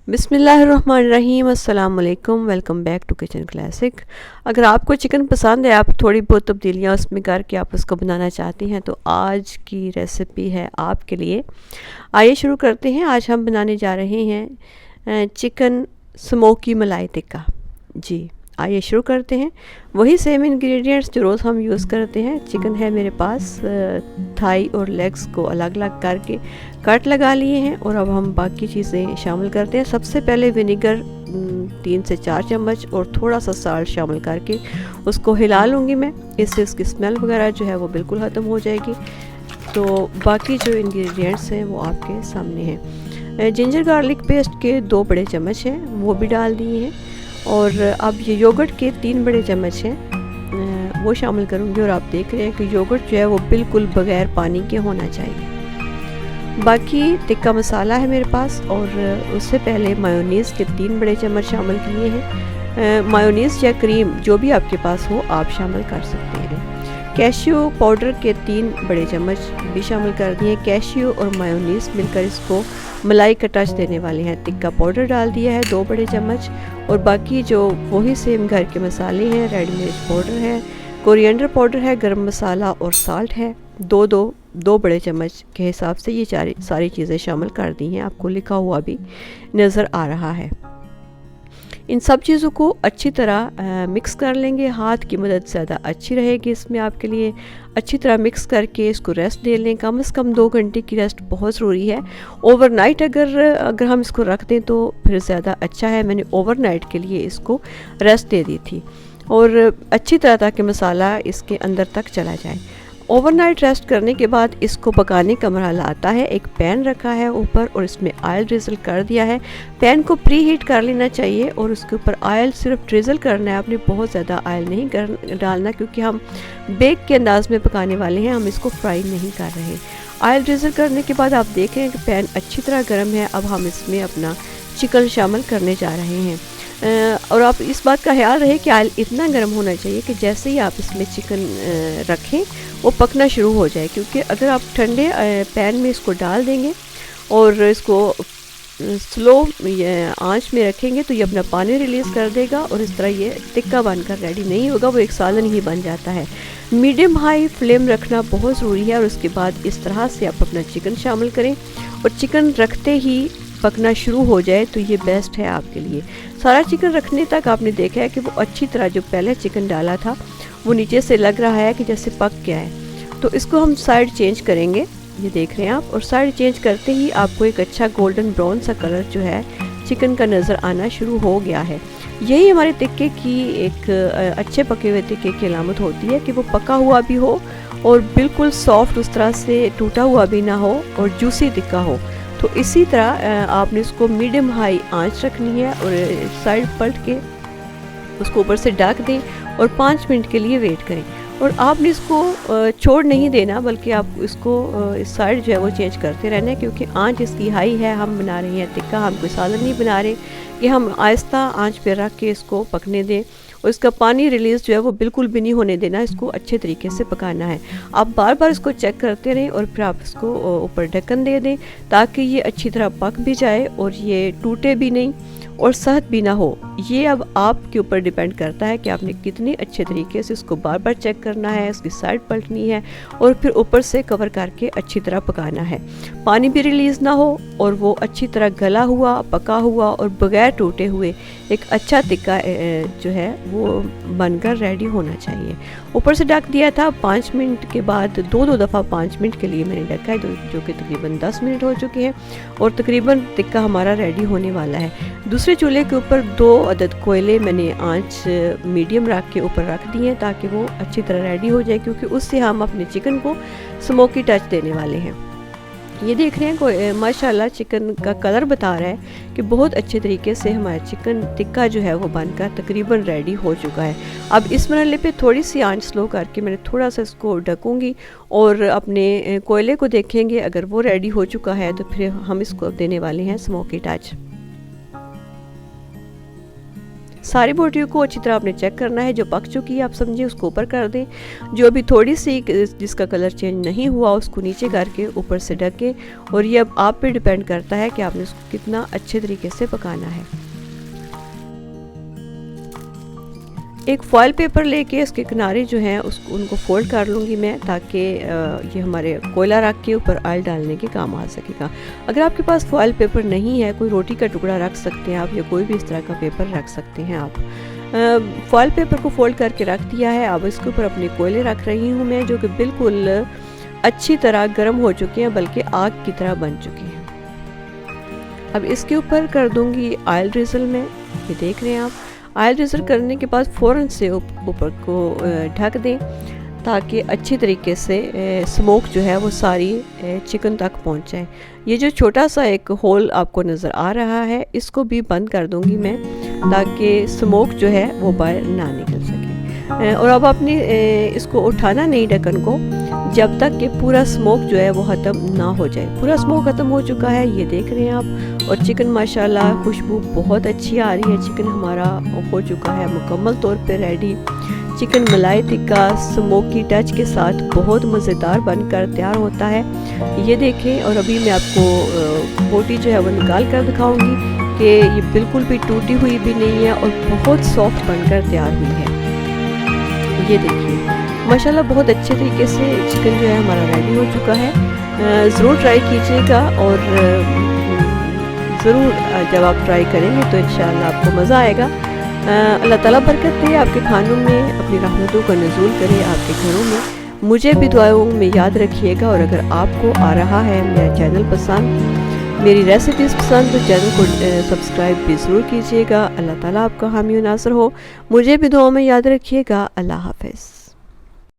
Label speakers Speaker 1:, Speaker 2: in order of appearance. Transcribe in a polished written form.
Speaker 1: बिस्मिल्लाहिर्रहमानिर्रहीम, अस्सलाम वालेकुम। Welcome back to kitchen classic. अगर आपको चिकन पसंद है, आप थोड़ी बहुत तब्दीलियाँ उसमें करके आप उसको बनाना चाहती हैं, तो आज की रेसिपी है आपके लिए। आइए शुरू करते हैं। आज हम बनाने जा रहे हैं चिकन स्मोकी मलाई टिक्का। जी, आइए शुरू करते हैं। वही सेम इंग्रेडिएंट्स जो रोज़ हम यूज़ करते हैं। चिकन है मेरे पास, थाई और लेग्स को अलग अलग करके कट लगा लिए हैं और अब हम बाकी चीज़ें शामिल करते हैं। सबसे पहले विनेगर 3 से 4 चम्मच और थोड़ा सा साल्ट शामिल करके उसको हिला लूँगी मैं। इससे उसकी स्मेल वगैरह जो है वो बिल्कुल ख़त्म हो जाएगी। तो बाकी जो इंग्रेडिएंट्स हैं वो आपके सामने हैं। जिंजर गार्लिक पेस्ट के 2 बड़े चम्मच हैं, वो भी डाल दिए हैं। और अब ये योगर्ट के 3 बड़े चम्मच हैं, वो शामिल करूँगी। और आप देख रहे हैं कि योगर्ट जो है वो बिल्कुल बग़ैर पानी के होना चाहिए। बाकी टिक्का मसाला है मेरे पास, और उससे पहले मायोनीज़ के 3 बड़े चम्मच शामिल किए हैं। मायोनीज़ या क्रीम जो भी आपके पास हो आप शामिल कर सकते हैं। कैश्यू पाउडर के 3 बड़े चम्मच भी शामिल कर दिए। कैश्यू और मायोनीज़ मिलकर इसको मलाई का टच देने वाले हैं। टिक्का पाउडर डाल दिया है 2 बड़े चम्मच, और बाकी जो वही सेम घर के मसाले हैं, रेड मिर्च पाउडर है, कोरिएंडर पाउडर है, गरम मसाला और साल्ट है, दो बड़े चम्मच के हिसाब से ये सारी चीज़ें शामिल कर दी हैं। आपको लिखा हुआ भी नज़र आ रहा है। इन सब चीज़ों को अच्छी तरह मिक्स कर लेंगे। हाथ की मदद ज़्यादा अच्छी रहेगी इसमें आपके लिए। अच्छी तरह मिक्स करके इसको रेस्ट दे लें। कम से कम 2 घंटे की रेस्ट बहुत ज़रूरी है। ओवरनाइट अगर हम इसको रख दें तो फिर ज़्यादा अच्छा है। मैंने ओवरनाइट के लिए इसको रेस्ट दे दी थी, और अच्छी तरह ताकि मसाला इसके अंदर तक चला जाए। ओवरनाइट रेस्ट करने के बाद इसको पकाने का मरहला आता है। एक पैन रखा है ऊपर और इसमें ऑयल ड्रिजल कर दिया है। पैन को प्री हीट कर लेना चाहिए और उसके ऊपर ऑयल सिर्फ ड्रिजल करना है। आपने बहुत ज़्यादा ऑयल नहीं डालना, क्योंकि हम बेक के अंदाज में पकाने वाले हैं, हम इसको फ्राई नहीं कर रहे। ऑयल ड्रिजल करने के बाद आप देखें कि पैन अच्छी तरह गर्म है। अब हम इसमें अपना चिकन शामिल करने जा रहे हैं। और आप इस बात का ख्याल रहे कि ऑयल इतना गर्म होना चाहिए कि जैसे ही आप इसमें चिकन रखें वो पकना शुरू हो जाए, क्योंकि अगर आप ठंडे पैन में इसको डाल देंगे और इसको स्लो आंच में रखेंगे तो ये अपना पानी रिलीज़ कर देगा और इस तरह ये टिक्का बनकर रेडी नहीं होगा, वो एक सालन ही बन जाता है। मीडियम हाई फ्लेम रखना बहुत ज़रूरी है। और उसके बाद इस तरह से आप अपना चिकन शामिल करें और चिकन रखते ही पकना शुरू हो जाए तो ये बेस्ट है आपके लिए। सारा चिकन रखने तक आपने देखा है कि वो अच्छी तरह जो पहले चिकन डाला था वो नीचे से लग रहा है कि जैसे पक गया है। तो इसको हम साइड चेंज करेंगे, ये देख रहे हैं आप। और साइड चेंज करते ही आपको एक अच्छा गोल्डन ब्राउन सा कलर जो है चिकन का नज़र आना शुरू हो गया है। यही हमारे टिक्के की एक अच्छे पके हुए टिक्के की अलामत होती है कि वो पका हुआ भी हो और बिल्कुल सॉफ्ट, उस तरह से टूटा हुआ भी ना हो, और जूसी टिक्का हो। तो इसी तरह आपने इसको मीडियम हाई आंच रखनी है और साइड पलट के उसको ऊपर से ढक दें और 5 मिनट के लिए वेट करें। और आपने इसको छोड़ नहीं देना, बल्कि आप इसको इस साइड जो है वो चेंज करते रहना है, क्योंकि आंच इसकी हाई है। हम बना रहे हैं टिक्का, हम कोई सालन नहीं बना रहे कि हम आहिस्ता आंच पे रख के इसको पकने दें। और इसका पानी रिलीज़ जो है वो बिल्कुल भी नहीं होने देना, इसको अच्छे तरीके से पकाना है। आप बार बार इसको चेक करते रहें और फिर आप इसको ऊपर ढक्कन दे दें ताकि ये अच्छी तरह पक भी जाए और ये टूटे भी नहीं और सख्त भी ना हो। ये अब आपके ऊपर डिपेंड करता है कि आपने कितने अच्छे तरीके से इसको बार बार चेक करना है, इसकी साइड पलटनी है और फिर ऊपर से कवर करके अच्छी तरह पकाना है। पानी भी रिलीज़ ना हो और वो अच्छी तरह गला हुआ, पका हुआ और बगैर टूटे हुए एक अच्छा टिक्का जो है वो बनकर रेडी होना चाहिए। ऊपर से ढक दिया था। 5 मिनट के बाद दो दफ़ा 5 मिनट के लिए मैंने ढका है, जो कि तकरीबन 10 मिनट हो चुके हैं और तकरीबन टिक्का हमारा रेडी होने वाला है। दूसरे चूल्हे के ऊपर 2 अदद कोयले मैंने आंच मीडियम रख के ऊपर रख दिए हैं ताकि वो अच्छी तरह रेडी हो जाए, क्योंकि उससे हम अपने चिकन को स्मोकी टच देने वाले हैं। ये देख रहे हैं माशाल्लाह चिकन का कलर बता रहा है कि बहुत अच्छे तरीके से हमारा चिकन टिक्का जो है वो बनकर तकरीबन रेडी हो चुका है। अब इस मरहले पे थोड़ी सी आंच स्लो करके मैंने थोड़ा सा इसको ढकूंगी और अपने कोयले को देखेंगे। अगर वो रेडी हो चुका है तो फिर हम इसको देने वाले हैं स्मोकी टच। सारी बोटियों को अच्छी तरह आपने चेक करना है। जो पक चुकी है आप समझिए उसको ऊपर कर दें, जो अभी थोड़ी सी जिसका कलर चेंज नहीं हुआ उसको नीचे करके ऊपर से ढकें। और ये अब आप पे डिपेंड करता है कि आपने उसको कितना अच्छे तरीके से पकाना है। एक फॉयल पेपर लेके उसके किनारे जो हैं उनको फोल्ड कर लूँगी मैं, ताकि ये हमारे कोयला रख के ऊपर ऑयल डालने के काम आ सकेगा। अगर आपके पास फॉयल पेपर नहीं है, कोई रोटी का टुकड़ा रख सकते हैं आप, या कोई भी इस तरह का पेपर रख सकते हैं आप। फॉयल पेपर को फोल्ड करके रख दिया है। अब इसके ऊपर अपने कोयले रख रही हूँ मैं, जो कि बिल्कुल अच्छी तरह गर्म हो चुके हैं, बल्कि आग की तरह बन चुके हैं। अब इसके ऊपर कर दूँगी ऑयल ड्रिजल में। ये देख रहे हैं आप, ऑयल ड्रिजल करने के बाद फ़ौरन से ऊपर को ढक दें, ताकि अच्छी तरीके से स्मोक जो है वो सारी चिकन तक पहुंच जाए। ये जो छोटा सा एक होल आपको नज़र आ रहा है, इसको भी बंद कर दूंगी मैं, ताकि स्मोक जो है वो बाहर ना निकल सके। और अब आपने इसको उठाना नहीं ढक्कन को, जब तक कि पूरा स्मोक जो है वो ख़त्म ना हो जाए। पूरा स्मोक ख़त्म हो चुका है, ये देख रहे हैं आप। और चिकन माशाल्लाह खुशबू बहुत अच्छी आ रही है। चिकन हमारा हो चुका है मुकम्मल तौर पे रेडी। चिकन मलाई टिक्का स्मोकी टच के साथ बहुत मज़ेदार बनकर तैयार होता है। ये देखें, और अभी मैं आपको बोटी जो है वो निकाल कर दिखाऊंगी कि ये बिल्कुल भी टूटी हुई भी नहीं है और बहुत सॉफ्ट बनकर तैयार हुई है। ये देखिए माशाल्लाह बहुत अच्छे तरीके से चिकन जो है हमारा रेडी हो चुका है। ज़रूर ट्राई कीजिएगा, और ज़रूर जब आप ट्राई करेंगे तो इंशाअल्लाह आपको मज़ा आएगा। अल्लाह ताला बरकत दे आपके खानों में, अपनी रहमतों का नज़ूल करे आपके घरों में। मुझे भी दुआओं में याद रखिएगा। और अगर आपको आ रहा है मेरा चैनल पसंद, मेरी रेसिपीज़ पसंद, तो चैनल को सब्सक्राइब भी ज़रूर कीजिएगा। अल्लाह ताला आपका हामी नासर हो। मुझे भी दुआओं में याद रखिएगा। अल्लाह हाफ़िज़।